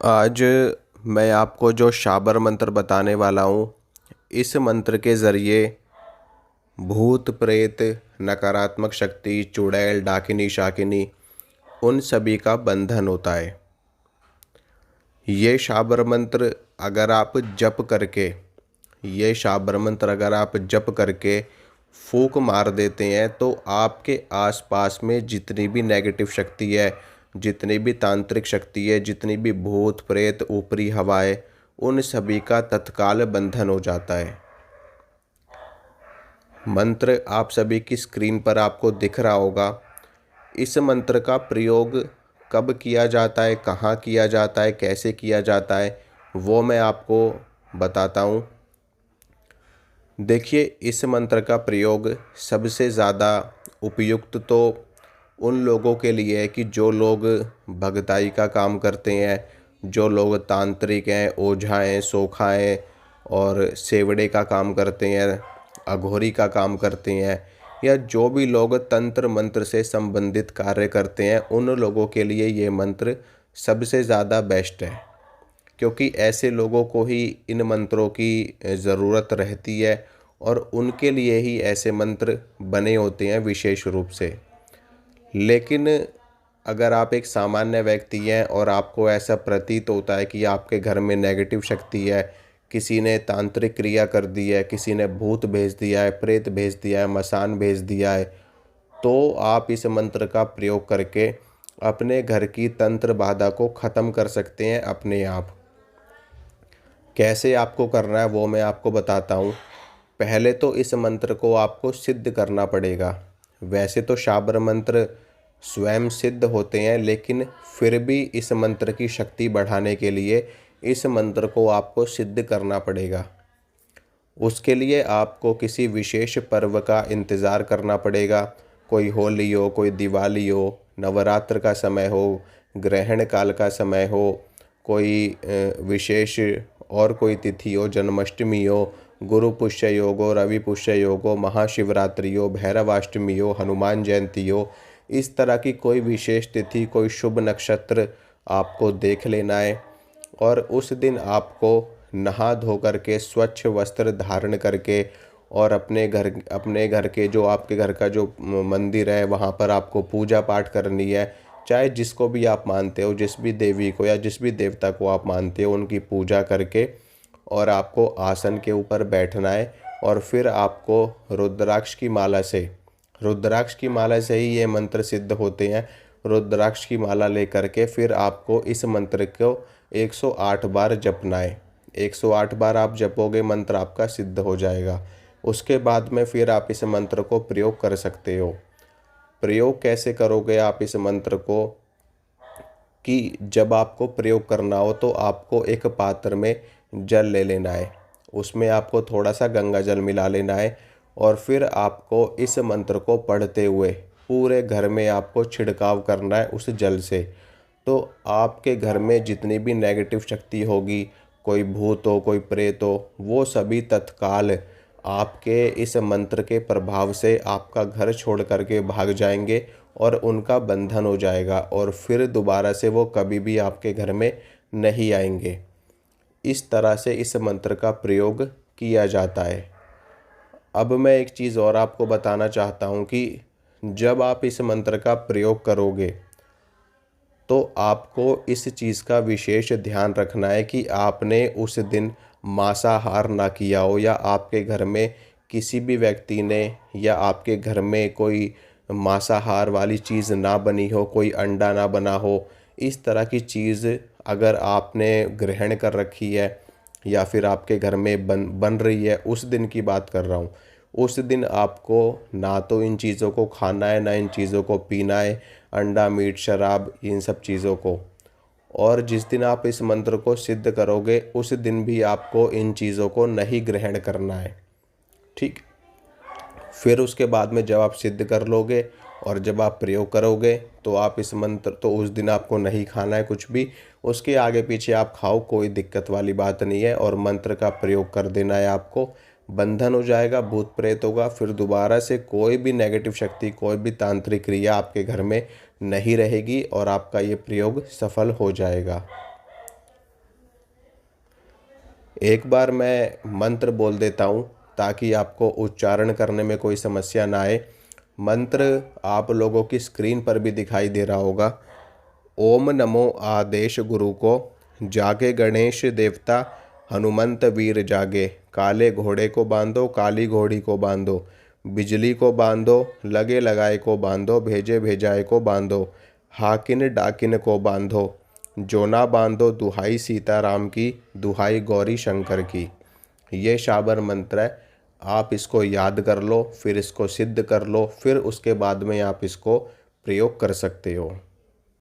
आज मैं आपको जो शाबर मंत्र बताने वाला हूँ, इस मंत्र के ज़रिए भूत प्रेत, नकारात्मक शक्ति, चुड़ैल, डाकिनी शाकिनी, उन सभी का बंधन होता है। ये शाबर मंत्र अगर आप जप करके ये शाबर मंत्र अगर आप जप करके फूंक मार देते हैं तो आपके आसपास में जितनी भी नेगेटिव शक्ति है, जितनी भी तांत्रिक शक्ति है, जितनी भी भूत प्रेत, ऊपरी हवाएं, उन सभी का तत्काल बंधन हो जाता है। मंत्र आप सभी की स्क्रीन पर आपको दिख रहा होगा। इस मंत्र का प्रयोग कब किया जाता है, कहाँ किया जाता है, कैसे किया जाता है, वो मैं आपको बताता हूँ। देखिए, इस मंत्र का प्रयोग सबसे ज़्यादा उपयुक्त तो उन लोगों के लिए है कि जो लोग भगताई का काम करते हैं, जो लोग तांत्रिक हैं, ओझा हैं, सोखा हैं और सेवड़े का काम करते हैं, अघोरी का काम करते हैं, या जो भी लोग तंत्र मंत्र से संबंधित कार्य करते हैं, उन लोगों के लिए ये मंत्र सबसे ज़्यादा बेस्ट है। क्योंकि ऐसे लोगों को ही इन मंत्रों की ज़रूरत रहती है और उनके लिए ही ऐसे मंत्र बने होते हैं विशेष रूप से। लेकिन अगर आप एक सामान्य व्यक्ति हैं और आपको ऐसा प्रतीत होता है कि आपके घर में नेगेटिव शक्ति है, किसी ने तांत्रिक क्रिया कर दी है, किसी ने भूत भेज दिया है, प्रेत भेज दिया है, मसान भेज दिया है, तो आप इस मंत्र का प्रयोग करके अपने घर की तंत्र बाधा को ख़त्म कर सकते हैं अपने आप। कैसे आपको करना है वो मैं आपको बताता हूँ। पहले तो इस मंत्र को आपको सिद्ध करना पड़ेगा। वैसे तो शाबर मंत्र स्वयं सिद्ध होते हैं, लेकिन फिर भी इस मंत्र की शक्ति बढ़ाने के लिए इस मंत्र को आपको सिद्ध करना पड़ेगा। उसके लिए आपको किसी विशेष पर्व का इंतज़ार करना पड़ेगा। कोई होली हो, कोई दिवाली हो, नवरात्र का समय हो, ग्रहण काल का समय हो, कोई विशेष और कोई तिथि हो, जन्माष्टमी हो, गुरु पुष्य योग हो, रवि पुष्य योग हो, महाशिवरात्रि हो, भैरवाष्टमी हो, हनुमान जयंती हो, इस तरह की कोई विशेष तिथि, कोई शुभ नक्षत्र आपको देख लेना है। और उस दिन आपको नहा धो करके स्वच्छ वस्त्र धारण करके और अपने घर के जो आपके घर का जो मंदिर है वहाँ पर आपको पूजा पाठ करनी है। चाहे जिसको भी आप मानते हो, जिस भी देवी को या जिस भी देवता को आप मानते हो, उनकी पूजा करके और आपको आसन के ऊपर बैठना है। और फिर आपको रुद्राक्ष की माला से ही ये मंत्र सिद्ध होते हैं। रुद्राक्ष की माला लेकर के फिर आपको इस मंत्र को 108 बार जपना है। 108 बार आप जपोगे, मंत्र आपका सिद्ध हो जाएगा। उसके बाद में फिर आप इस मंत्र को प्रयोग कर सकते हो। प्रयोग कैसे करोगे आप इस मंत्र को, कि जब आपको प्रयोग करना हो तो आपको एक पात्र में जल ले लेना है, उसमें आपको थोड़ा सा गंगा जल मिला लेना है और फिर आपको इस मंत्र को पढ़ते हुए पूरे घर में आपको छिड़काव करना है उस जल से। तो आपके घर में जितनी भी नेगेटिव शक्ति होगी, कोई भूत हो, कोई प्रेत हो, वो सभी तत्काल आपके इस मंत्र के प्रभाव से आपका घर छोड़ करके भाग जाएंगे और उनका बंधन हो जाएगा और फिर दोबारा से वो कभी भी आपके घर में नहीं आएंगे। इस तरह से इस मंत्र का प्रयोग किया जाता है। अब मैं एक चीज़ और आपको बताना चाहता हूँ कि जब आप इस मंत्र का प्रयोग करोगे तो आपको इस चीज़ का विशेष ध्यान रखना है कि आपने उस दिन मांसाहार ना किया हो, या आपके घर में किसी भी व्यक्ति ने या आपके घर में कोई मांसाहार वाली चीज़ ना बनी हो, कोई अंडा ना बना हो। इस तरह की चीज़ अगर आपने ग्रहण कर रखी है या फिर आपके घर में बन रही है, उस दिन की बात कर रहा हूँ, उस दिन आपको ना तो इन चीज़ों को खाना है, ना इन चीज़ों को पीना है, अंडा, मीट, शराब, इन सब चीज़ों को। और जिस दिन आप इस मंत्र को सिद्ध करोगे उस दिन भी आपको इन चीज़ों को नहीं ग्रहण करना है। ठीक। फिर उसके बाद में जब आप सिद्ध कर लोगे और जब आप प्रयोग करोगे तो आप इस मंत्र, तो उस दिन आपको नहीं खाना है कुछ भी, उसके आगे पीछे आप खाओ, कोई दिक्कत वाली बात नहीं है। और मंत्र का प्रयोग कर देना है आपको, बंधन हो जाएगा, भूत प्रेत होगा, फिर दोबारा से कोई भी नेगेटिव शक्ति, कोई भी तांत्रिक क्रिया आपके घर में नहीं रहेगी और आपका ये प्रयोग सफल हो जाएगा। एक बार मैं मंत्र बोल देता हूँ ताकि आपको उच्चारण करने में कोई समस्या ना आए। मंत्र आप लोगों की स्क्रीन पर भी दिखाई दे रहा होगा। ओम नमो आदेश गुरु को, जागे गणेश देवता, हनुमंत वीर जागे, काले घोड़े को बांधो काली घोड़ी को बांधो, बिजली को बांधो लगे लगाए को बांधो, भेजे भेजाए को बांधो, हाकिन डाकिन को बांधो, जो ना बांधो दुहाई सीताराम की, दुहाई गौरी शंकर की। ये शाबर मंत्र है। आप इसको याद कर लो, फिर इसको सिद्ध कर लो, फिर उसके बाद में आप इसको प्रयोग कर सकते हो।